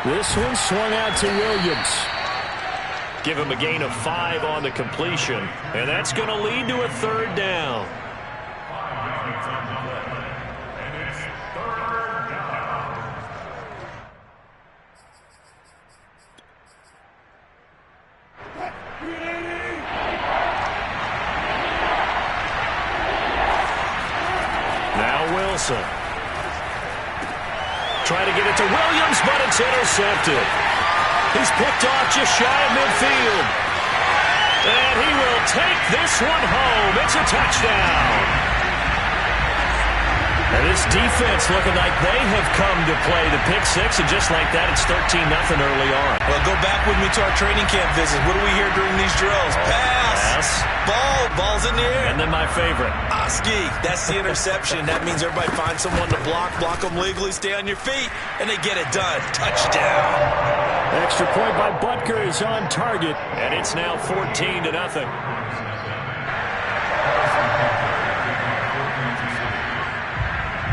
This one swung out to Williams. Give him a gain of 5 on the completion, and that's going to lead to a third down. Now Wilson. Try to get it to Williams, but it's intercepted. He's picked off just shy of midfield. And he will take this one home. It's a touchdown. And this defense looking like they have come to play the pick six, and just like that, it's 13-0 early on. Well, go back with me to our training camp visit. What do we hear during these drills? Pass. Ball's in the air. And then my favorite. Ski. That's the interception. That means everybody finds someone to block them legally, stay on your feet, and they get it done. Touchdown. Extra point by Butker is on target. And it's now 14-0.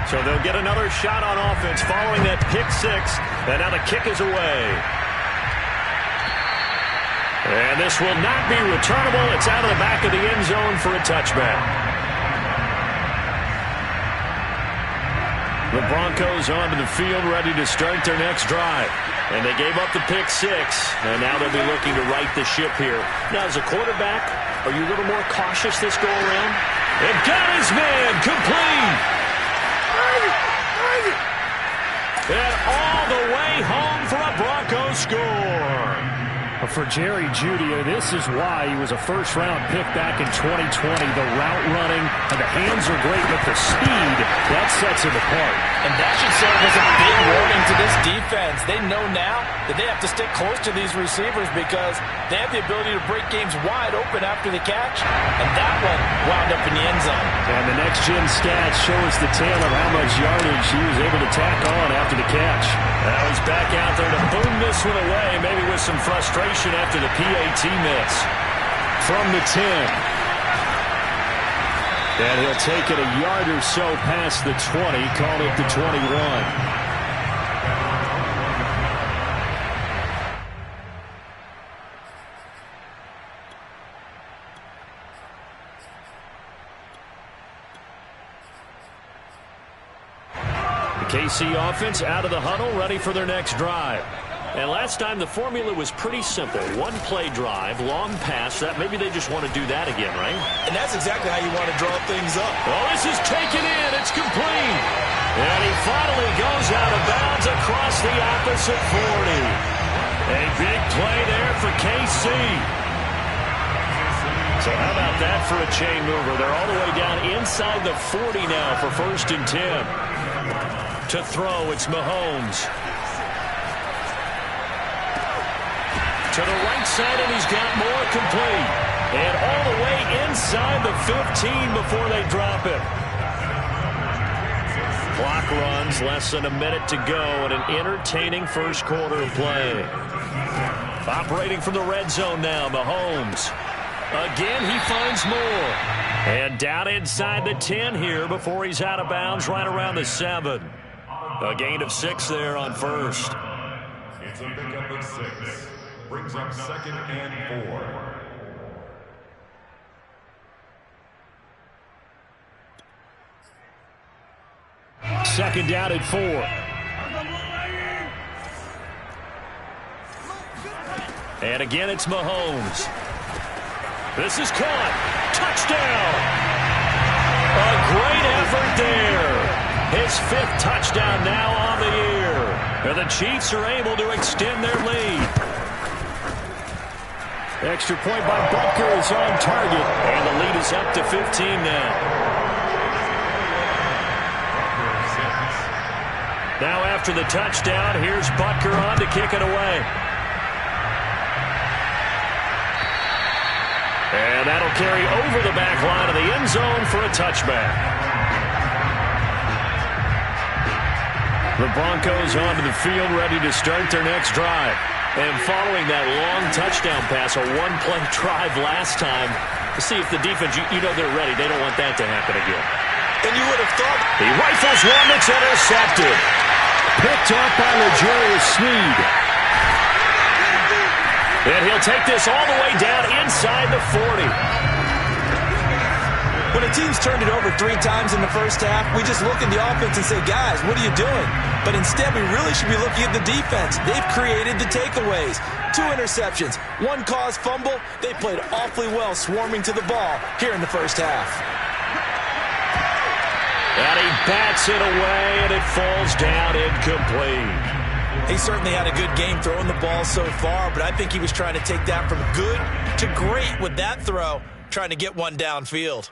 So they'll get another shot on offense following that pick six. And now the kick is away. And this will not be returnable. It's out of the back of the end zone for a touchback. The Broncos onto the field ready to start their next drive. And they gave up the pick six. And now they'll be looking to right the ship here. Now, as a quarterback, are you a little more cautious this go around? And got his man complete. And all the way home for a Broncos score. For Jerry Jeudy, this is why he was a first-round pick back in 2020. The route running, and the hands are great, but the speed, that sets him apart. And that should serve as a big warning to this defense. They know now that they have to stick close to these receivers because they have the ability to break games wide open after the catch. And that one wound up in the end zone. And the next-gen stats show us the tale of how much yardage he was able to tack on after the catch. Now he's back out there to boom this one away, maybe with some frustration after the PAT miss. From the 10. And he'll take it a yard or so past the 20, called it the 21. The KC offense out of the huddle, ready for their next drive. And last time the formula was pretty simple. One play drive, long pass. That maybe they just want to do that again, right? And that's exactly how you want to draw things up. Oh, this is taken in. It's complete. And he finally goes out of bounds across the opposite 40. A big play there for KC. So how about that for a chain mover? They're all the way down inside the 40 now for 1st and 10. To throw, it's Mahomes. To the right side, and he's got more complete. And all the way inside the 15 before they drop it. Clock runs, less than a minute to go, and an entertaining first quarter of play. Operating from the red zone now, Mahomes. Again, he finds more. And down inside the 10 here before he's out of bounds right around the 7. A gain of 6 there on first. It's a pickup of 6. Brings up 2nd and 4. Second down at 4. And again, it's Mahomes. This is caught. Touchdown. A great effort there. His 5th touchdown now on the year. And the Chiefs are able to extend their lead. Extra point by Butker is on target. And the lead is up to 15 now. Now after the touchdown, here's Butker on to kick it away. And that'll carry over the back line of the end zone for a touchback. The Broncos onto the field ready to start their next drive. And following that long touchdown pass, a one-play drive last time, to see if the defense, you know they're ready. They don't want that to happen again. And you would have thought he rifles one that's intercepted. Picked up by L'Jarius Sneed. And he'll take this all the way down inside the 40. When a team's turned it over 3 times in the first half, we just look at the offense and say, guys, what are you doing? But instead, we really should be looking at the defense. They've created the takeaways. 2 interceptions, 1 caused fumble. They played awfully well swarming to the ball here in the first half. And he bats it away, and it falls down incomplete. He certainly had a good game throwing the ball so far, but I think he was trying to take that from good to great with that throw, trying to get one downfield.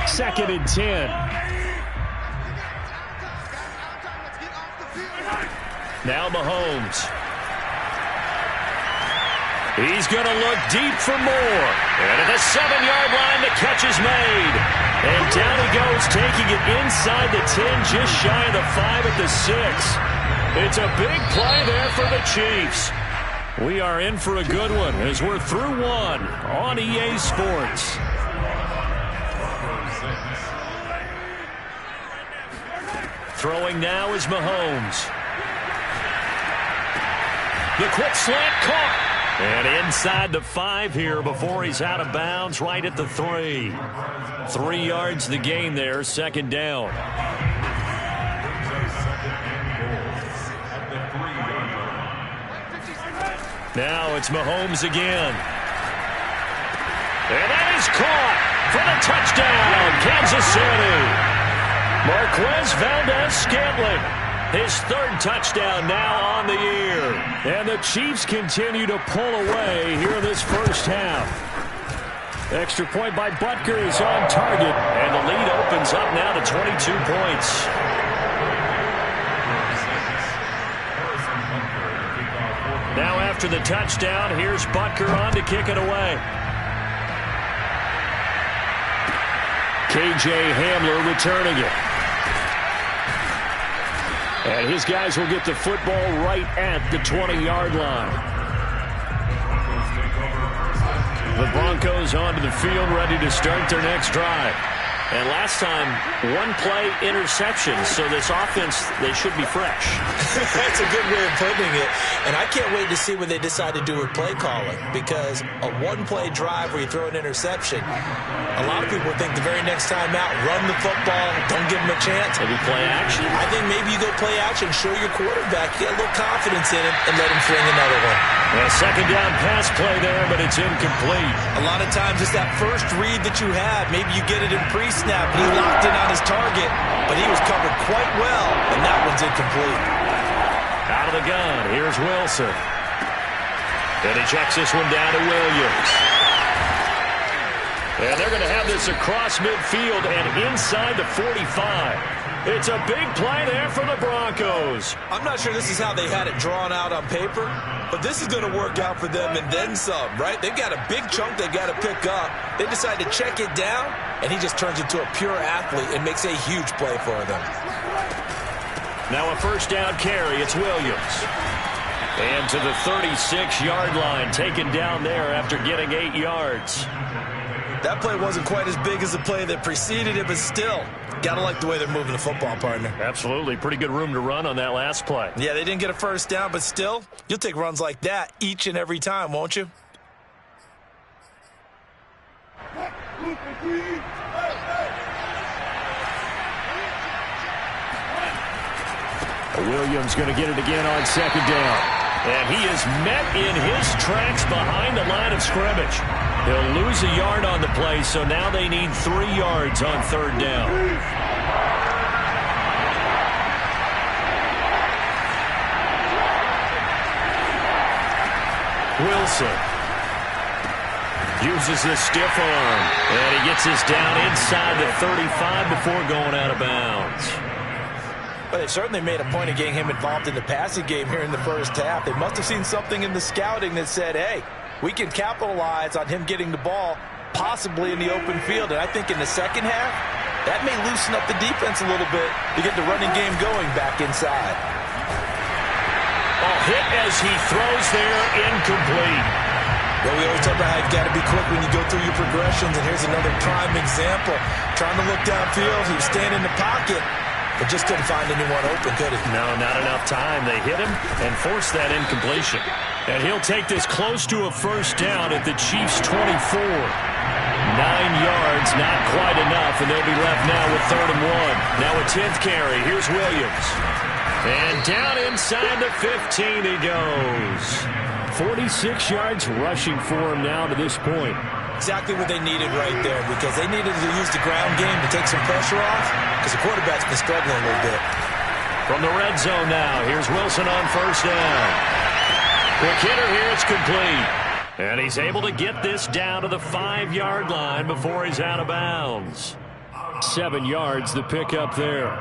2nd and 10. Now Mahomes. He's going to look deep for more. And at the 7-yard line, the catch is made. And down he goes, taking it inside the 10, just shy of the 5 at the 6. It's a big play there for the Chiefs. We are in for a good one as we're through 1 on EA Sports. Throwing now is Mahomes. The quick slant caught. And inside the 5 here before he's out of bounds, right at the 3. 3 yards the gain there, 2nd down. Now it's Mahomes again. And that is caught for the touchdown, Kansas City. Marquez Valdez-Scantling, his 3rd touchdown now on the year. And the Chiefs continue to pull away here in this first half. Extra point by Butker is on target, and the lead opens up now to 22 points. Now after the touchdown, here's Butker on to kick it away. K.J. Hamler returning it. And his guys will get the football right at the 20-yard line. The Broncos onto the field, ready to start their next drive. And last time, 1-play interception, so this offense, they should be fresh. That's a good way of putting it. And I can't wait to see what they decide to do with play calling, because a 1-play drive where you throw an interception, a lot of people think the very next time out, run the football, don't give them a chance. Maybe play action. I think maybe you go play action, show your quarterback, get a little confidence in him, and let him fling another one. A 2nd down pass play there, but it's incomplete. A lot of times it's that first read that you have. Maybe you get it in pre-snap, and he locked in on his target, but he was covered quite well, and that one's incomplete. Out of the gun, here's Wilson. And he checks this one down to Williams. And they're going to have this across midfield and inside the 45. It's a big play there for the Broncos. I'm not sure this is how they had it drawn out on paper, but this is going to work out for them and then some, right? They've got a big chunk they got to pick up. They decide to check it down, and he just turns into a pure athlete and makes a huge play for them. Now a 1st down carry. It's Williams. And to the 36-yard line, taken down there after getting 8 yards. That play wasn't quite as big as the play that preceded it, but still, gotta like the way they're moving the football, partner. Absolutely. Pretty good room to run on that last play. Yeah, they didn't get a 1st down, but still, you'll take runs like that each and every time, won't you? Williams going to get it again on 2nd down. And he is met in his tracks behind the line of scrimmage. He'll lose a yard on the play, so now they need 3 yards on 3rd down. Wilson uses the stiff arm, and he gets this down inside the 35 before going out of bounds. But they certainly made a point of getting him involved in the passing game here in the first half. They must have seen something in the scouting that said, hey, we can capitalize on him getting the ball possibly in the open field. And I think in the second half, that may loosen up the defense a little bit to get the running game going back inside. Ball hit as he throws there, incomplete. Well, we always talk about how you've got to be quick when you go through your progressions, and here's another prime example. Trying to look downfield, he was staying in the pocket, but just couldn't find anyone open, could he? No, not enough time. They hit him and forced that incompletion. And he'll take this close to a first down at the Chiefs' 24. 9 yards, not quite enough, and they'll be left now with 3rd and 1. Now a 10th carry. Here's Williams. And down inside the 15 he goes. 46 yards rushing for him now to this point. Exactly what they needed right there, because they needed to use the ground game to take some pressure off, because the quarterback's been struggling a little bit. From the red zone now, here's Wilson on first down. Quick hitter here, it's complete. And he's able to get this down to the 5-yard line before he's out of bounds. 7 yards, the pickup there.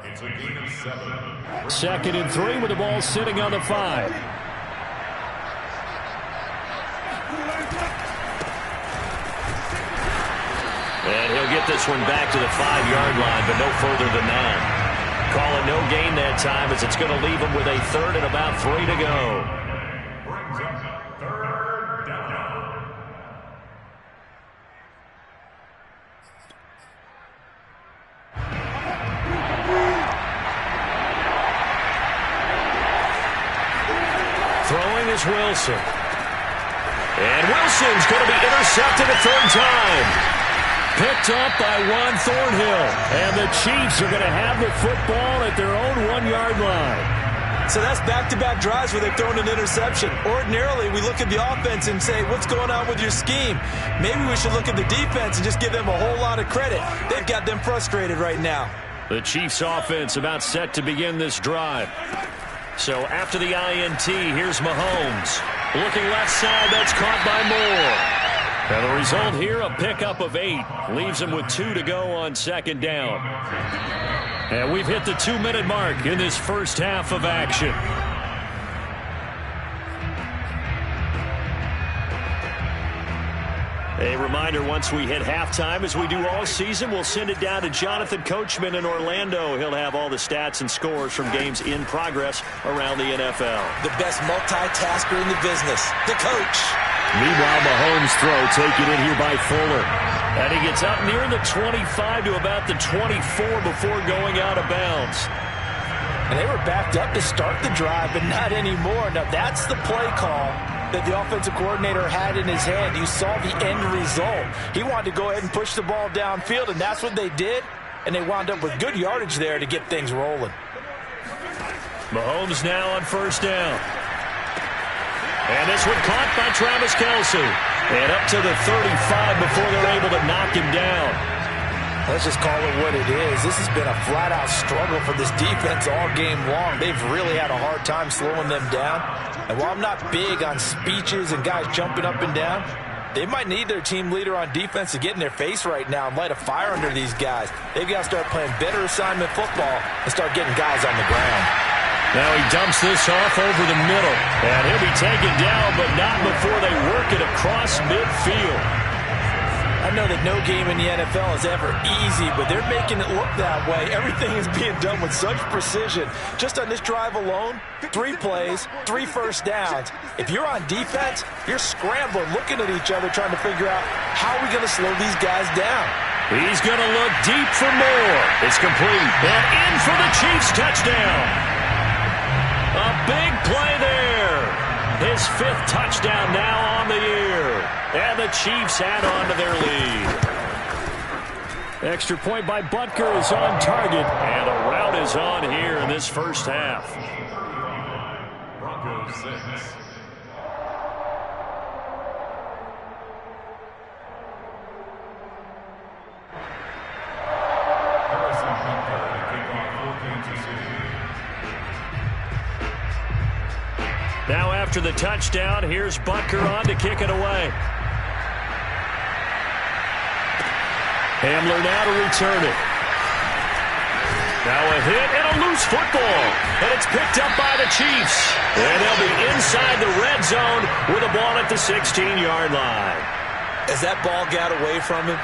It's a gain of 7. 2nd and 3 with the ball sitting on the 5. And he'll get this one back to the 5-yard line, but no further than that. Call it no gain that time, as it's going to leave him with a 3rd and about 3 to go. Brings up 3rd down. Throwing is Wilson. And Wilson's going to be intercepted a 3rd time. Picked up by Juan Thornhill. And the Chiefs are going to have the football at their own 1-yard line. So that's back-to-back drives where they've thrown an interception. Ordinarily, we look at the offense and say, what's going on with your scheme? Maybe we should look at the defense and just give them a whole lot of credit. They've got them frustrated right now. The Chiefs offense about set to begin this drive. So after the INT, here's Mahomes. Looking left side, that's caught by Moore. And the result here, a pickup of 8. Leaves him with 2 to go on 2nd down. And we've hit the 2-minute mark in this first half of action. A reminder, once we hit halftime, as we do all season, we'll send it down to Jonathan Coachman in Orlando. He'll have all the stats and scores from games in progress around the NFL. The best multitasker in the business, the coach. Meanwhile, Mahomes' throw taken in here by Fuller. And he gets up near the 25 to about the 24 before going out of bounds. And they were backed up to start the drive, but not anymore. Now, that's the play call that the offensive coordinator had in his hand. You saw the end result. He wanted to go ahead and push the ball downfield, and that's what they did. And they wound up with good yardage there to get things rolling. Mahomes now on first down. And this one caught by Travis Kelce. And up to the 35 before they're able to knock him down. Let's just call it what it is. This has been a flat-out struggle for this defense all game long. They've really had a hard time slowing them down. And while I'm not big on speeches and guys jumping up and down, they might need their team leader on defense to get in their face right now and light a fire under these guys. They've got to start playing better assignment football and start getting guys on the ground. Now he dumps this off over the middle. And he'll be taken down, but not before they work it across midfield. I know that no game in the NFL is ever easy, but they're making it look that way. Everything is being done with such precision. Just on this drive alone, 3 plays, 3 first downs. If you're on defense, you're scrambling, looking at each other, trying to figure out how are we going to slow these guys down. He's going to look deep for more. It's complete. And in for the Chiefs touchdown. A big play there. His 5th touchdown now on the year. And the Chiefs add on to their lead. Extra point by Butker is on target. And a rout is on here in this first half. Broncos 6. Now after the touchdown, here's Butker on to kick it away. Hamler now to return it. Now a hit and a loose football. And it's picked up by the Chiefs. And they'll be inside the red zone with a ball at the 16-yard line. As that ball got away from him,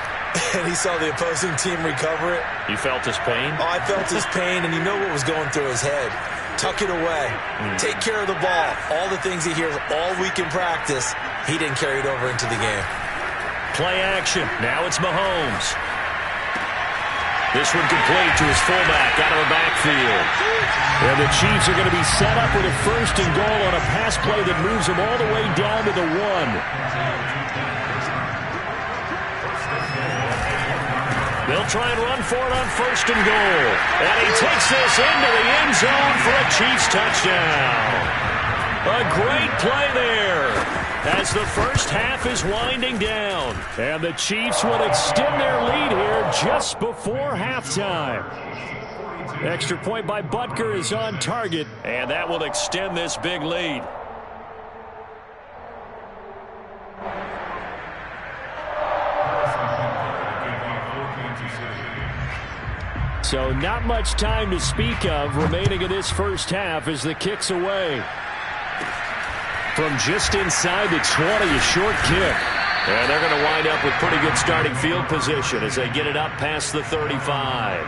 and he saw the opposing team recover it. You felt his pain? Oh, I felt his pain, and you know what was going through his head. Tuck it away. Take care of the ball. All the things he hears all week in practice, he didn't carry it over into the game. Play action. Now it's Mahomes. This one complete to his fullback out of the backfield. And the Chiefs are going to be set up with a 1st and goal on a pass play that moves them all the way down to the 1. They'll try and run for it on 1st and goal. And he takes this into the end zone for a Chiefs touchdown. A great play there as the first half is winding down. And the Chiefs will extend their lead here just before halftime. Extra point by Butker is on target. And that will extend this big lead. So not much time to speak of remaining in this first half as the kick's away. From just inside the 20, a short kick. And they're going to wind up with pretty good starting field position as they get it up past the 35.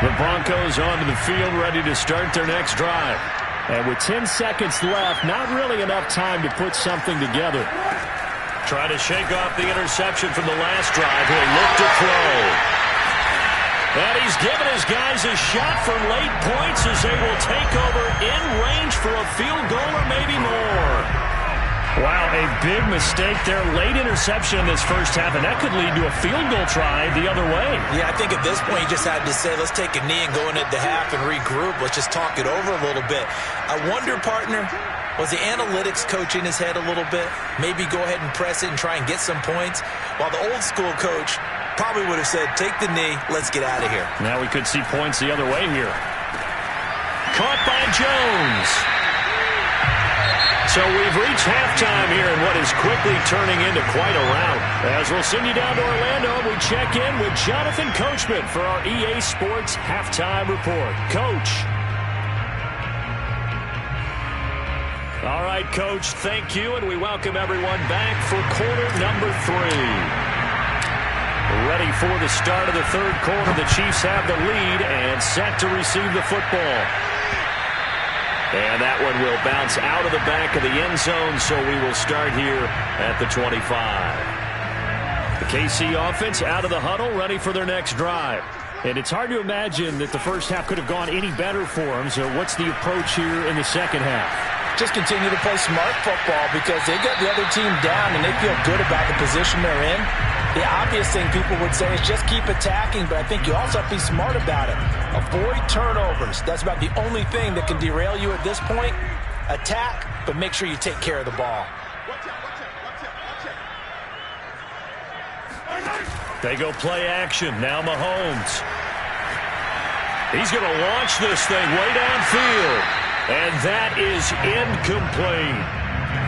The Broncos onto the field ready to start their next drive. And with 10 seconds left, not really enough time to put something together. Trying to shake off the interception from the last drive. He'll look to throw. And he's given his guys a shot for late points as they will take over in range for a field goal or maybe more. Wow, a big mistake there. Late interception in this first half, and that could lead to a field goal try the other way. Yeah, I think at this point you just had to say, let's take a knee and go into the half and regroup. Let's just talk it over a little bit. I wonder, partner, was the analytics coach in his head a little bit? Maybe go ahead and press it and try and get some points? While the old school coach probably would have said, take the knee, let's get out of here. Now we could see points the other way here. Caught by Jones. So we've reached halftime here in what is quickly turning into quite a rout. As we'll send you down to Orlando, we check in with Jonathan Coachman for our EA Sports Halftime Report. Coach. All right, Coach, thank you, and we welcome everyone back for quarter number 3. Ready for the start of the third quarter. The Chiefs have the lead and set to receive the football. And that one will bounce out of the back of the end zone, so we will start here at the 25. The KC offense out of the huddle, ready for their next drive. And it's hard to imagine that the first half could have gone any better for them. So what's the approach here in the second half? Just continue to play smart football because they got the other team down and they feel good about the position they're in. The obvious thing people would say is just keep attacking, but I think you also have to be smart about it. Avoid turnovers. That's about the only thing that can derail you at this point. Attack, but make sure you take care of the ball. They go play action. Now Mahomes. He's going to launch this thing way downfield. And that is incomplete.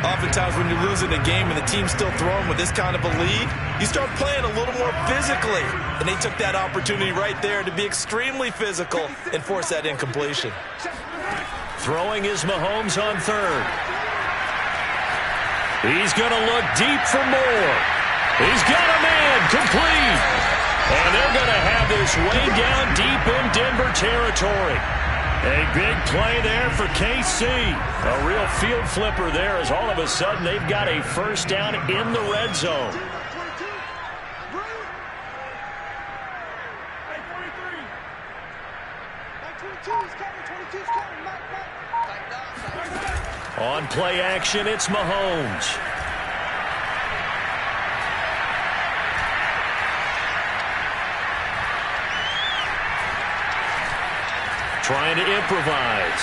Oftentimes when you're losing a game and the team's still throwing with this kind of a lead, you start playing a little more physically. And they took that opportunity right there to be extremely physical and force that incompletion. Throwing is Mahomes on third. He's going to look deep for more. He's got a man complete. And they're going to have this way down deep in Denver territory. A big play there for KC. A real field flipper there as all of a sudden they've got a first down in the red zone. On play action, it's Mahomes. Trying to improvise.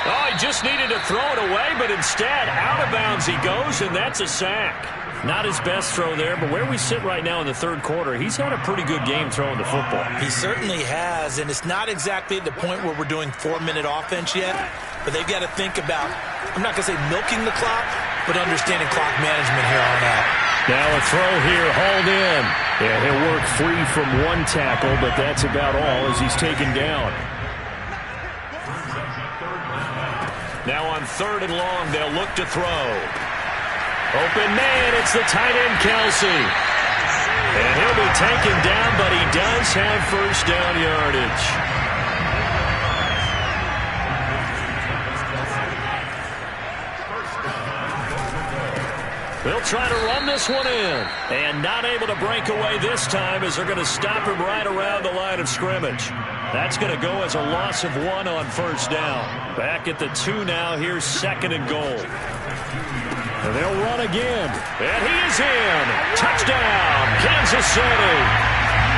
Oh, he just needed to throw it away, but instead, out of bounds he goes, and that's a sack. Not his best throw there, but where we sit right now in the third quarter, he's had a pretty good game throwing the football. He certainly has, and it's not exactly at the point where we're doing 4-minute offense yet, but they've got to think about, I'm not going to say milking the clock, but understanding clock management here on out. Now a throw here, hauled in. Yeah, he'll work free from one tackle, but that's about all as he's taken down. Now on third and long, they'll look to throw. Open man, it's the tight end, Kelsey. And he'll be taken down, but he does have first down yardage. They'll try to run this one in. And not able to break away this time as they're going to stop him right around the line of scrimmage. That's going to go as a loss of 1 on first down. Back at the 2 now. Here's 2nd and goal. And they'll run again. And he is in. Touchdown, Kansas City.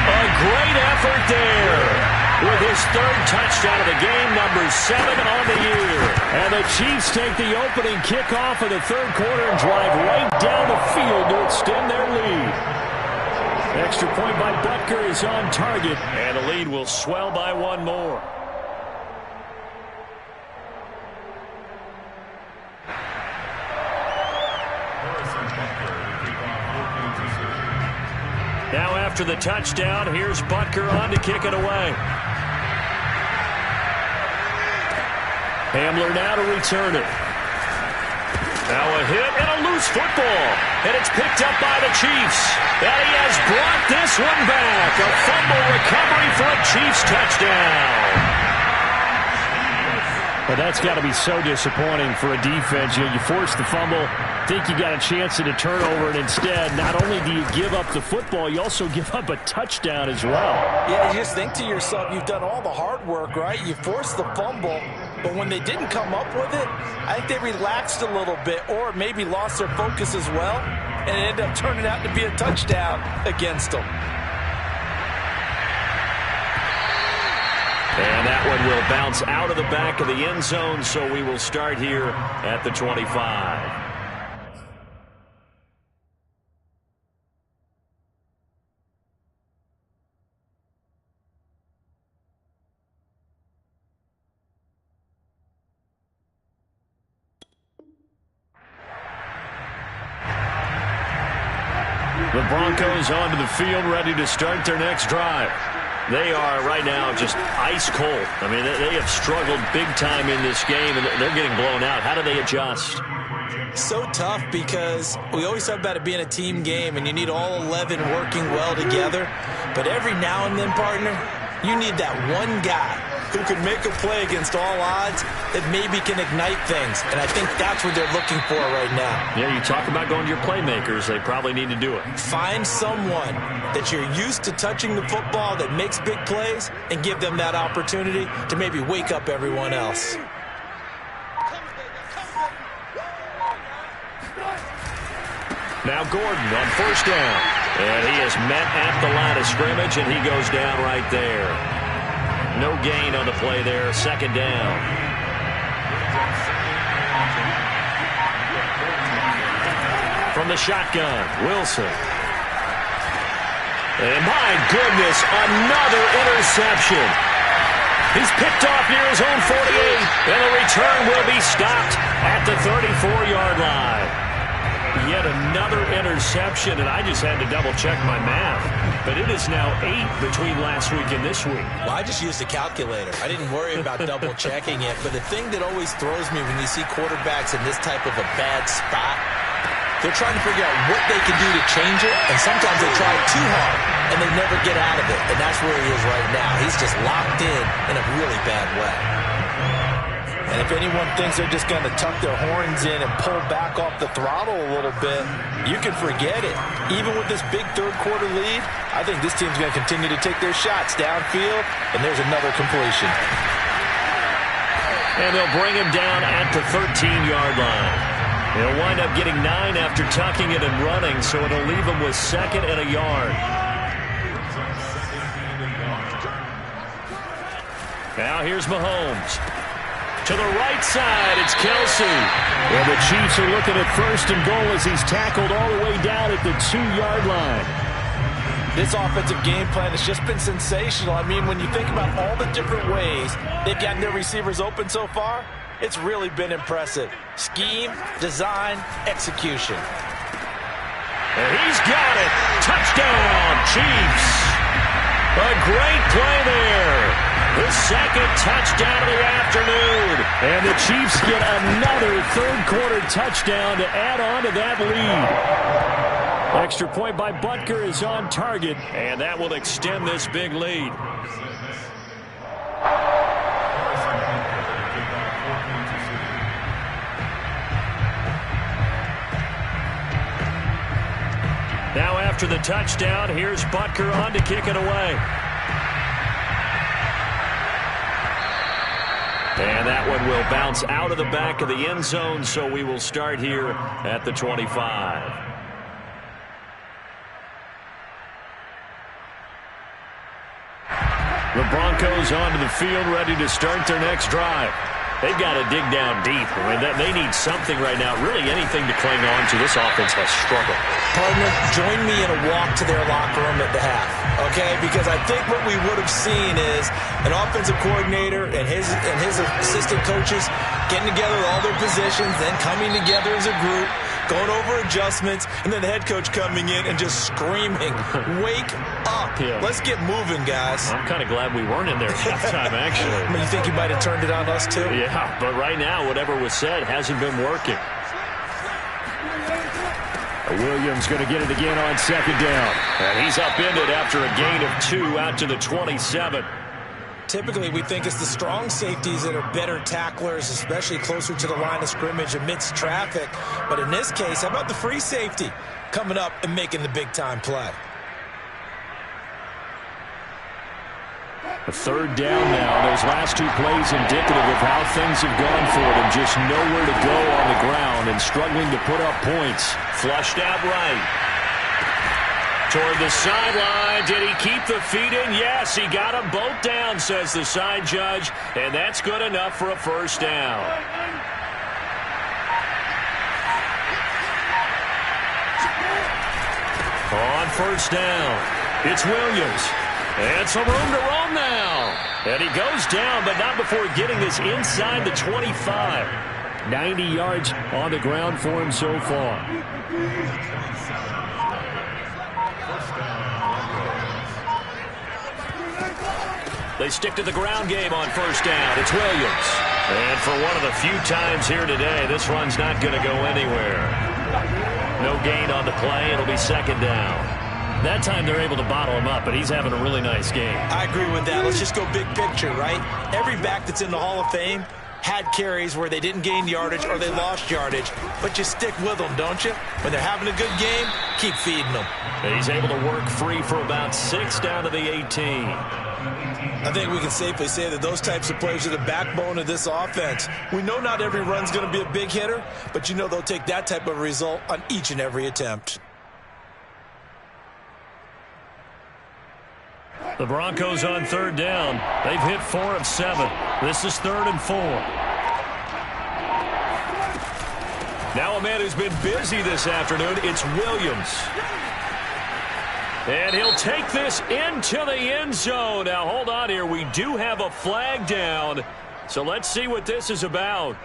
A great effort there. With his 3rd touchdown of the game, number 7 on the year. And the Chiefs take the opening kickoff of the 3rd quarter and drive right down the field to extend their lead. Extra point by Butker is on target, and the lead will swell by 1 more. Now after the touchdown, here's Butker on to kick it away. Hamler now to return it. Now a hit and a loose football. And it's picked up by the Chiefs. And he has brought this one back. A fumble recovery for a Chiefs touchdown. Well, that's got to be so disappointing for a defense. You force the fumble, think you got a chance at a turnover, and instead, not only do you give up the football, you also give up a touchdown as well. Yeah, you just think to yourself, you've done all the hard work, right? You forced the fumble, but when they didn't come up with it, I think they relaxed a little bit or maybe lost their focus as well, and it ended up turning out to be a touchdown against them. And that one will bounce out of the back of the end zone, so we will start here at the 25. The Broncos onto the field, ready to start their next drive. They are right now just ice cold. I mean, they have struggled big time in this game, and they're getting blown out. How do they adjust? So tough because we always talk about it being a team game, and you need all 11 working well together. But every now and then, partner, you need that one guy who can make a play against all odds that maybe can ignite things. And I think that's what they're looking for right now. Yeah, you talk about going to your playmakers. They probably need to do it. Find someone that you're used to touching the football that makes big plays and give them that opportunity to maybe wake up everyone else. Now Gordon on first down. And he is met at the line of scrimmage, and he goes down right there. No gain on the play there. 2nd down. From the shotgun, Wilson. And my goodness, another interception. He's picked off near his own 48, and the return will be stopped at the 34-yard line. Yet another interception, and I just had to double-check my math. But it is now 8 between last week and this week. Well, I just used a calculator. I didn't worry about double-checking it. But the thing that always throws me when you see quarterbacks in this type of a bad spot, they're trying to figure out what they can do to change it, and sometimes they try too hard, and they never get out of it. And that's where he is right now. He's just locked in a really bad way. And if anyone thinks they're just going to tuck their horns in and pull back off the throttle a little bit, you can forget it. Even with this big 3rd quarter lead, I think this team's going to continue to take their shots downfield, and there's another completion. And they'll bring him down at the 13-yard line. He'll wind up getting 9 after tucking it and running, so it'll leave him with 2nd and a yard. Now here's Mahomes. To the right side, it's Kelsey. Well, the Chiefs are looking at 1st and goal as he's tackled all the way down at the 2-yard line. This offensive game plan has just been sensational. I mean, when you think about all the different ways they've gotten their receivers open so far, it's really been impressive. Scheme, design, execution. And he's got it. Touchdown, Chiefs. A great play there. The 2nd touchdown of the afternoon. And the Chiefs get another 3rd quarter touchdown to add on to that lead. Extra point by Butker is on target, and that will extend this big lead. after the touchdown. Here's Butker on to kick it away. And that one will bounce out of the back of the end zone, so we will start here at the 25. The Broncos onto the field, ready to start their next drive. They've got to dig down deep. I mean, they need something right now, really anything to cling on to. This offense has struggled. Partner, join me in a walk to their locker room at the half, okay? Because I think what we would have seen is an offensive coordinator and his assistant coaches getting together with all their positions, then coming together as a group, going over adjustments, and then the head coach coming in and just screaming, wake up. Yeah. Let's get moving, guys. I'm kind of glad we weren't in there at halftime, actually. I mean, you think he might have turned it on us, too? Yeah, but right now, whatever was said hasn't been working. Williams going to get it again on second down. And he's upended after a gain of 2 out to the 27. Typically, we think it's the strong safeties that are better tacklers, especially closer to the line of scrimmage amidst traffic. But in this case, how about the free safety coming up and making the big-time play? A third down now. Those last 2 plays indicative of how things have gone for them. Just nowhere to go on the ground and struggling to put up points. Flushed out right. Toward the sideline. Did he keep the feet in? Yes, he got them both down, says the side judge. And that's good enough for a first down. On first down, it's Williams. And some room to roam now. And he goes down, but not before getting this inside the 25. 90 yards on the ground for him so far. They stick to the ground game on first down. It's Williams. And for one of the few times here today, this run's not going to go anywhere. No gain on the play. It'll be second down. That time they're able to bottle him up, but he's having a really nice game. I agree with that. Let's just go big picture, right? Every back that's in the Hall of Fame had carries where they didn't gain yardage or they lost yardage, but you stick with them, don't you? When they're having a good game, keep feeding them. He's able to work free for about 6 down to the 18. I think we can safely say that those types of plays are the backbone of this offense. We know not every run's going to be a big hitter, but you know they'll take that type of result on each and every attempt. The Broncos on third down. They've hit 4 of 7. This is 3rd and 4. Now a man who's been busy this afternoon, it's Williams. And he'll take this into the end zone. Now hold on here. We do have a flag down. So let's see what this is about.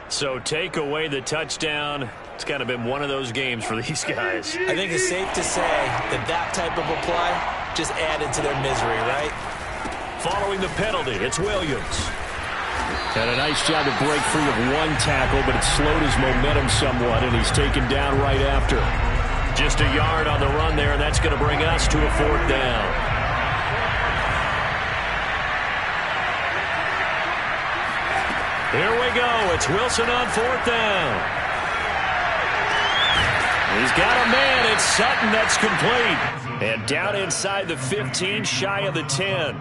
So take away the touchdown. It's kind of been one of those games for these guys. I think it's safe to say that that type of a play just added to their misery, right? Following the penalty, it's Williams. Had a nice job to break free of one tackle, but it slowed his momentum somewhat, and he's taken down right after. Just a yard on the run there, and that's going to bring us to a 4th down. Here we go. It's Wilson on 4th down. He's got a man. It's Sutton that's complete. And down inside the 15, shy of the 10.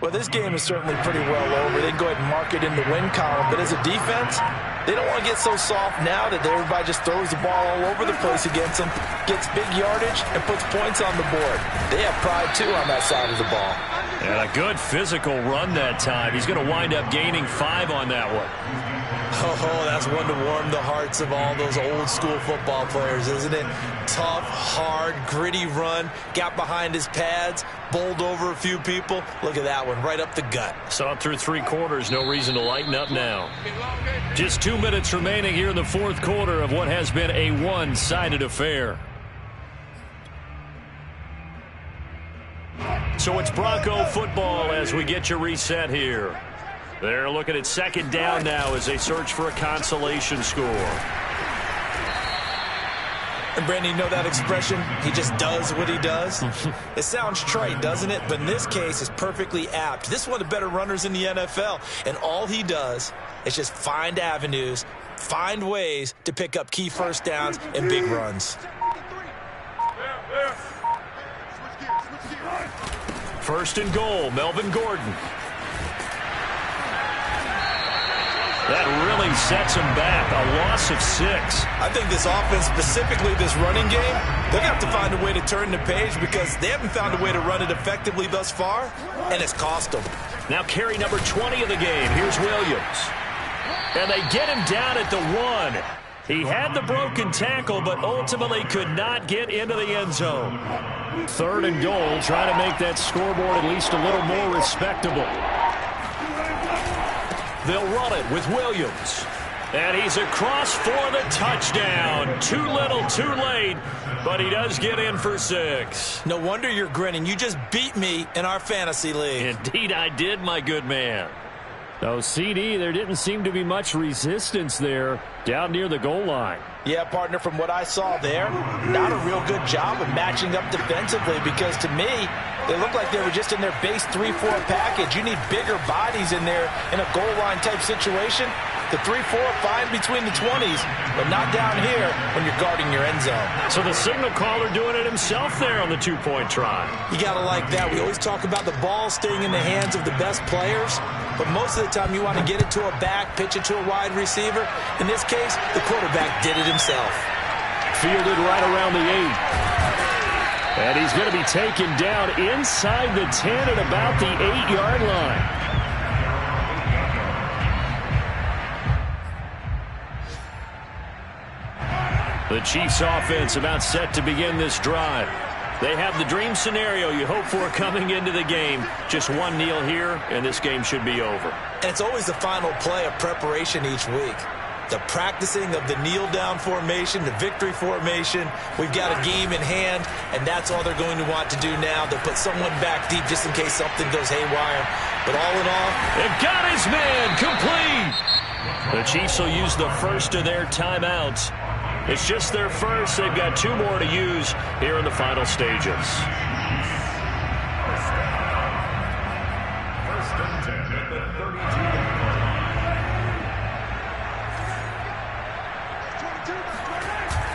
Well, this game is certainly pretty well over. They can go ahead and mark it in the win column. But as a defense, they don't want to get so soft now that everybody just throws the ball all over the place against them, gets big yardage, and puts points on the board. They have pride, too, on that side of the ball. And a good physical run that time. He's going to wind up gaining 5 on that one. Oh, that's one to warm the hearts of all those old-school football players, isn't it? Tough, hard, gritty run, got behind his pads, bowled over a few people. Look at that one, right up the gut. Saw it through 3 quarters, no reason to lighten up now. Just 2 minutes remaining here in the 4th quarter of what has been a one-sided affair. So it's Bronco football as we get you reset here. They're looking at second down now as they search for a consolation score. And Brandon, you know that expression? He just does what he does. It sounds trite, doesn't it? But in this case, it's perfectly apt. This is one of the better runners in the NFL. And all he does is just find avenues, find ways to pick up key first downs and big runs. First and goal, Melvin Gordon. That really sets him back. A loss of 6. I think this offense, specifically this running game, they're going to have to find a way to turn the page because they haven't found a way to run it effectively thus far, and it's cost them. Now carry number 20 of the game. Here's Williams. And they get him down at the 1. He had the broken tackle, but ultimately could not get into the end zone. Third and goal, trying to make that scoreboard at least a little more respectable. They'll run it with Williams. And he's across for the touchdown. Too little, too late, but he does get in for 6. No wonder you're grinning. You just beat me in our fantasy league. Indeed I did, my good man. So, CD, there didn't seem to be much resistance there down near the goal line. Yeah, partner, from what I saw there, not a real good job of matching up defensively because to me, they looked like they were just in their base 3-4 package. You need bigger bodies in there in a goal line type situation. The 3-4 fine between the 20s, but not down here when you're guarding your end zone. So the signal caller doing it himself there on the 2-point try. You got to like that. We always talk about the ball staying in the hands of the best players, but most of the time you want to get it to a back, pitch it to a wide receiver. In this case, the quarterback did it himself. Fielded right around the 8. And he's going to be taken down inside the 10 at about the 8-yard line. The Chiefs offense about set to begin this drive. They have the dream scenario you hope for coming into the game. Just one kneel here, and this game should be over. And it's always the final play of preparation each week. The practicing of the kneel-down formation, the victory formation. We've got a game in hand, and that's all they're going to want to do now. They'll put someone back deep just in case something goes haywire. But all in all, they've got his man complete. The Chiefs will use the first of their timeouts. It's just their first. They've got 2 more to use here in the final stages. First and 10 at the 32.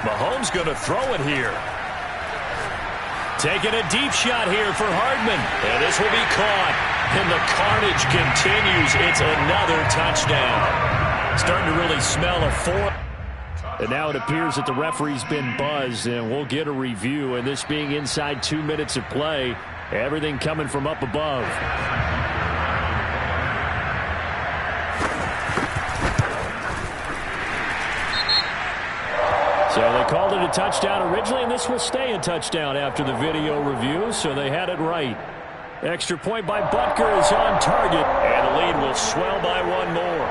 Mahomes going to throw it here. Taking a deep shot here for Hardman. And this will be caught. And the carnage continues. It's another touchdown. Starting to really smell a 4. And now it appears that the referee's been buzzed, and we'll get a review. And this being inside 2 minutes of play, everything coming from up above. So they called it a touchdown originally, and this will stay a touchdown after the video review, so they had it right. Extra point by Butker is on target, and the lead will swell by 1 more.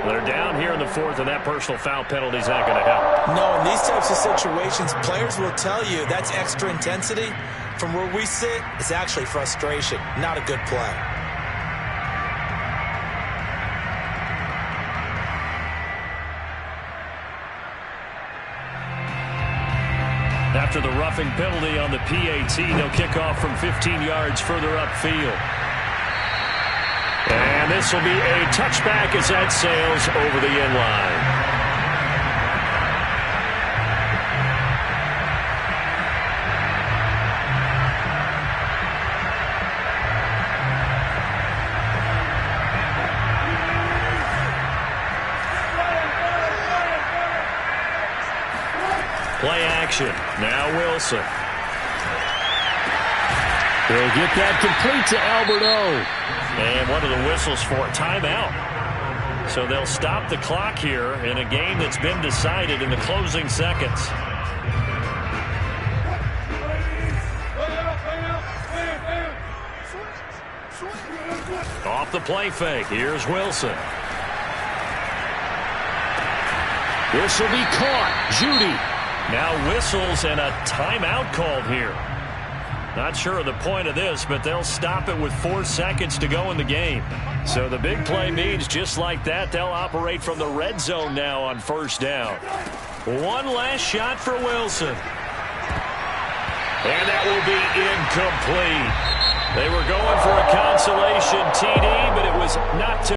They're down here in the 4th, and that personal foul penalty is not going to help. No, in these types of situations, players will tell you that's extra intensity. From where we sit, it's actually frustration, not a good play. After the roughing penalty on the PAT, they'll kick off from 15 yards further upfield. And this will be a touchback as that sails over the end line. Play action. Now Wilson. They'll get that complete to Albert O. And one of the whistles for a timeout. So they'll stop the clock here in a game that's been decided in the closing seconds. Off the play fake. Here's Wilson. This will be caught. Judy. Now whistles and a timeout called here. Not sure of the point of this, but they'll stop it with 4 seconds to go in the game. So the big play means just like that, they'll operate from the red zone now on first down. One last shot for Wilson. And that will be incomplete. They were going for a consolation TD, but it was not to